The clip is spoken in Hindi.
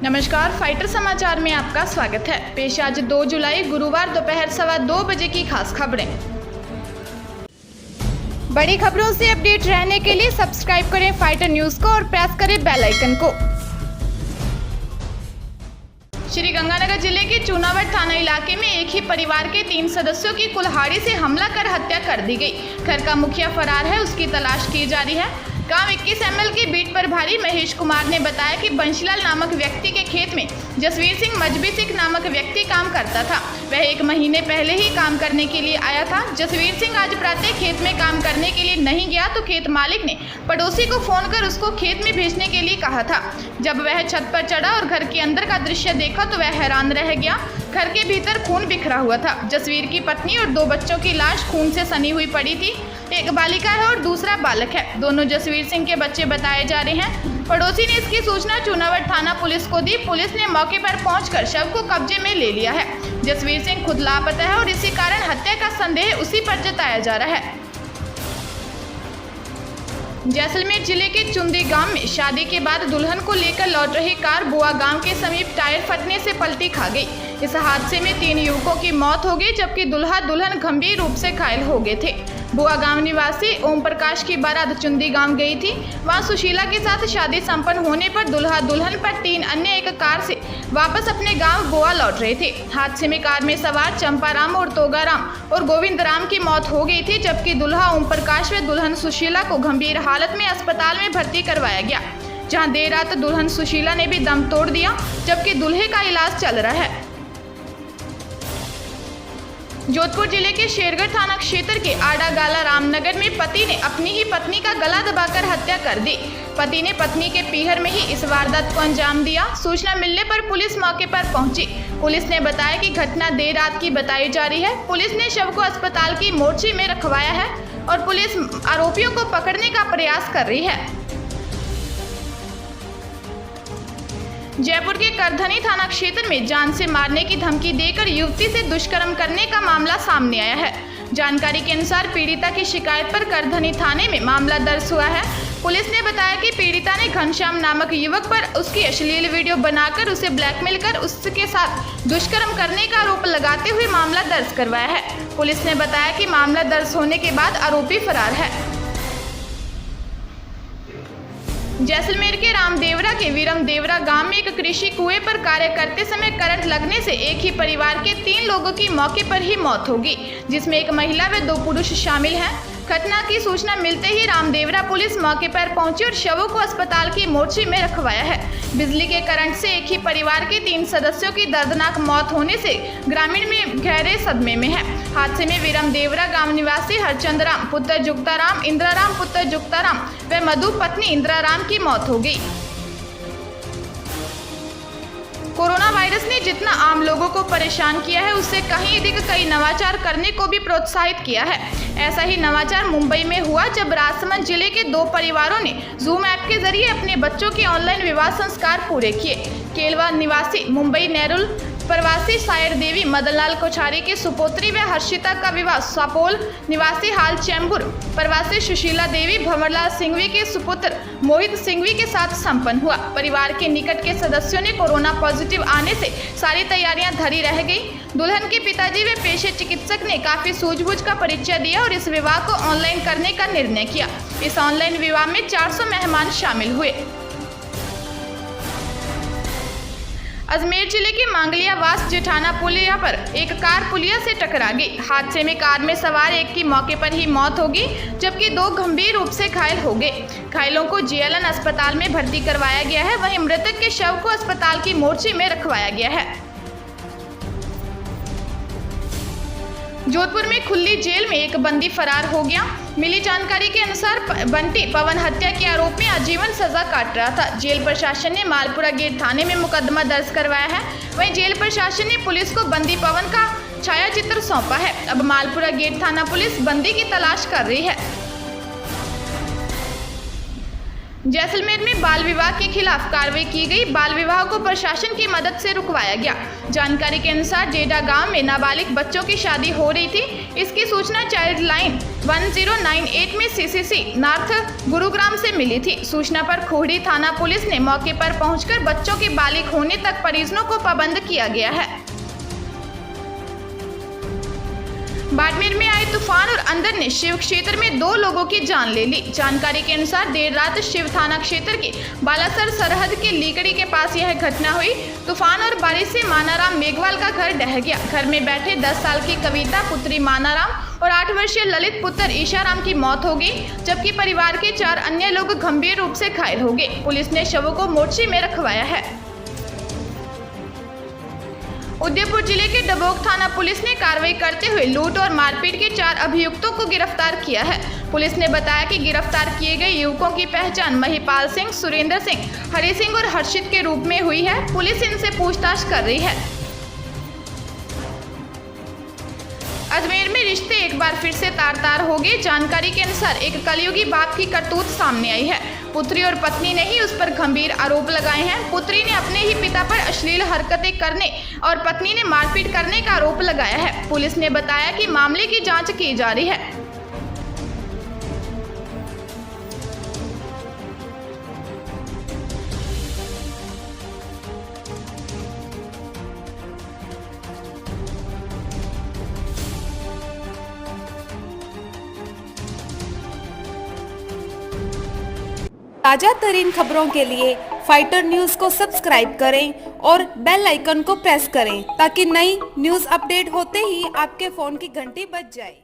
नमस्कार, फाइटर समाचार में आपका स्वागत है। पेश आज 2 जुलाई गुरुवार दोपहर 2:15 बजे की खास खबरें। बड़ी खबरों से अपडेट रहने के लिए सब्सक्राइब करें फाइटर न्यूज को और प्रेस करें बेल आइकन को। श्रीगंगानगर जिले के चूनावट थाना इलाके में एक ही परिवार के 3 सदस्यों की कुल्हाड़ी से हमला कर हत्या कर दी गई। घर का मुखिया फरार है, उसकी तलाश की जा रही है। गांव 21 ML के बीट प्रभारी महेश कुमार ने बताया कि बंशीलाल नामक व्यक्ति के खेत में जसवीर सिंह मजबी सिंह नामक व्यक्ति काम करता था। वह 1 महीने पहले ही काम करने के लिए आया था। जसवीर सिंह आज प्रातः खेत में काम करने के लिए नहीं गया तो खेत मालिक ने पड़ोसी को फोन कर उसको खेत में भेजने के लिए कहा था। जब वह छत पर चढ़ा और घर के अंदर का दृश्य देखा तो वह हैरान रह गया। घर के भीतर खून बिखरा हुआ था। जसवीर की पत्नी और 2 बच्चों की लाश खून से सनी हुई पड़ी थी। एक बालिका है और दूसरा बालक है। दोनों जसवीर सिंह के बच्चे बताए जा रहे हैं। पड़ोसी ने इसकी सूचना चूनावट थाना पुलिस को दी। पुलिस ने मौके पर पहुंचकर शव को कब्जे में ले लिया है। जसवीर सिंह खुद लापता है और इसी कारण हत्या का संदेह उसी पर जताया जा रहा है। जैसलमेर जिले के चुंदी गांव में शादी के बाद दुल्हन को लेकर लौट रही कार बुआ गांव के समीप टायर फटने से पलटी खा गई। इस हादसे में 3 युवकों की मौत हो गई, जबकि दूल्हा दुल्हन गंभीर रूप से घायल हो गए थे। बुआ गांव निवासी ओम प्रकाश की बारात चुंदी गांव गई थी। वहां सुशीला के साथ शादी संपन्न होने पर दूल्हा दुल्हन पर 3 अन्य एक कार से वापस अपने गांव बुआ लौट रहे थे। हादसे में कार में सवार चंपाराम और तोगाराम और गोविंदराम की मौत हो गई थी, जबकि दूल्हा ओम प्रकाश व दुल्हन सुशीला को गंभीर हालत में अस्पताल में भर्ती करवाया गया, जहां देर रात दुल्हन सुशीला ने भी दम तोड़ दिया, जबकि दूल्हे का इलाज चल रहा है। जोधपुर जिले के शेरगढ़ थाना क्षेत्र के आड़ागाला रामनगर में पति ने अपनी ही पत्नी का गला दबाकर हत्या कर दी। पति ने पत्नी के पीहर में ही इस वारदात को अंजाम दिया। सूचना मिलने पर पुलिस मौके पर पहुंची। पुलिस ने बताया कि घटना देर रात की बताई जा रही है। पुलिस ने शव को अस्पताल की मोर्चरी में रखवाया है और पुलिस आरोपियों को पकड़ने का प्रयास कर रही है। जयपुर के करधनी थाना क्षेत्र में जान से मारने की धमकी देकर युवती से दुष्कर्म करने का मामला सामने आया है। जानकारी के अनुसार पीड़िता की शिकायत पर करधनी थाने में मामला दर्ज हुआ है। पुलिस ने बताया कि पीड़िता ने घनश्याम नामक युवक पर उसकी अश्लील वीडियो बनाकर उसे ब्लैकमेल कर उसके साथ दुष्कर्म करने का आरोप लगाते हुए मामला दर्ज करवाया है। पुलिस ने बताया कि मामला दर्ज होने के बाद आरोपी फरार है। जैसलमेर के रामदेवरा के वीरमदेवरा गांव में एक कृषि कुएं पर कार्य करते समय करंट लगने से एक ही परिवार के 3 लोगों की मौके पर ही मौत हो गई, जिसमें एक महिला व 2 पुरुष शामिल हैं। घटना की सूचना मिलते ही रामदेवरा पुलिस मौके पर पहुंची और शवों को अस्पताल की मोर्चरी में रखवाया है। बिजली के करंट से एक ही परिवार के 3 सदस्यों की दर्दनाक मौत होने से ग्रामीण में गहरे सदमे में है। हादसे में वीरमदेवरा गांव निवासी हरचंद्राम पुत्र जुक्ताराम, इंद्राराम पुत्र जुक्ताराम व मधु पत्नी इंद्राराम की मौत हो गई। कोरोना वायरस ने जितना आम लोगों को परेशान किया है, उससे कहीं अधिक कई नवाचार करने को भी प्रोत्साहित किया है। ऐसा ही नवाचार मुंबई में हुआ, जब राजसमंद जिले के 2 परिवारों ने जूम ऐप के जरिए अपने बच्चों के ऑनलाइन विवाह संस्कार पूरे किए। केलवा निवासी मुंबई नेरुल प्रवासी सायर देवी मदनलाल कोठारी की सुपुत्री व हर्षिता का विवाह सापोल निवासी हाल चैम्बूर प्रवासी सुशीला देवी भंवरलाल सिंघवी के सुपुत्र मोहित सिंघवी के साथ संपन्न हुआ। परिवार के निकट के सदस्यों ने कोरोना पॉजिटिव आने से सारी तैयारियां धरी रह गई। दुल्हन के पिताजी व पेशे चिकित्सक ने काफी सूझबूझ का परिचय दिया और इस विवाह को ऑनलाइन करने का निर्णय किया। इस ऑनलाइन विवाह में 400 मेहमान शामिल हुए। अजमेर जिले के मांगलियावास जेठाना पुलिया पर एक कार पुलिया से टकरा गई। हादसे में कार में सवार एक की मौके पर ही मौत हो गई, जबकि 2 गंभीर रूप से घायल हो गए। घायलों को JLN अस्पताल में भर्ती करवाया गया है। वहीं मृतक के शव को अस्पताल की मोर्चरी में रखवाया गया है। जोधपुर में खुली जेल में एक बंदी फरार हो गया। मिली जानकारी के अनुसार बंटी पवन हत्या के आरोप में आजीवन सजा काट रहा था। जेल प्रशासन ने मालपुरा गेट थाने में मुकदमा दर्ज करवाया है। वहीं जेल प्रशासन ने पुलिस को बंदी पवन का छायाचित्र सौंपा है। अब मालपुरा गेट थाना पुलिस बंदी की तलाश कर रही है। जैसलमेर में बाल विवाह के खिलाफ कार्रवाई की गई। बाल विवाह को प्रशासन की मदद से रुकवाया गया। जानकारी के अनुसार जेडा गांव में नाबालिग बच्चों की शादी हो रही थी। इसकी सूचना चाइल्ड लाइन 1098 में सीसीसी नॉर्थ गुरुग्राम से मिली थी। सूचना पर खोहड़ी थाना पुलिस ने मौके पर पहुंचकर बच्चों के बालिग होने तक परिजनों को पाबंद किया गया है। बाड़मेर में आए तूफान और अंधड़ ने शिव क्षेत्र में 2 लोगों की जान ले ली। जानकारी के अनुसार देर रात शिव थाना क्षेत्र के बालासर सरहद के लीकड़ी के पास यह घटना हुई। तूफान और बारिश से मानाराम मेघवाल का घर ढह गया। घर में बैठे 10 साल की कविता पुत्री मानाराम और 8 वर्षीय ललित पुत्र ईशाराम की मौत हो गई, जबकि परिवार के 4 अन्य लोग गंभीर रूप से घायल हो गए। पुलिस ने शवों को मोर्चे में रखवाया है। उदयपुर जिले के डबोक थाना पुलिस ने कार्रवाई करते हुए लूट और मारपीट के 4 अभियुक्तों को गिरफ्तार किया है। पुलिस ने बताया कि गिरफ्तार किए गए युवकों की पहचान महिपाल सिंह, सुरेंद्र सिंह, हरि सिंह और हर्षित के रूप में हुई है। पुलिस इनसे पूछताछ कर रही है। अजमेर में रिश्ते एक बार फिर से तार-तार हो गए। जानकारी के अनुसार एक कलयुगी बाप की करतूत सामने आई है। पुत्री और पत्नी ने ही उस पर गंभीर आरोप लगाए हैं। पुत्री ने अपने ही पिता पर अश्लील हरकतें करने और पत्नी ने मारपीट करने का आरोप लगाया है। पुलिस ने बताया कि मामले की जांच की जा रही है। ताजा तरीन खबरों के लिए फाइटर न्यूज को सब्सक्राइब करें और बेल आइकन को प्रेस करें ताकि नई न्यूज अपडेट होते ही आपके फोन की घंटी बज जाए।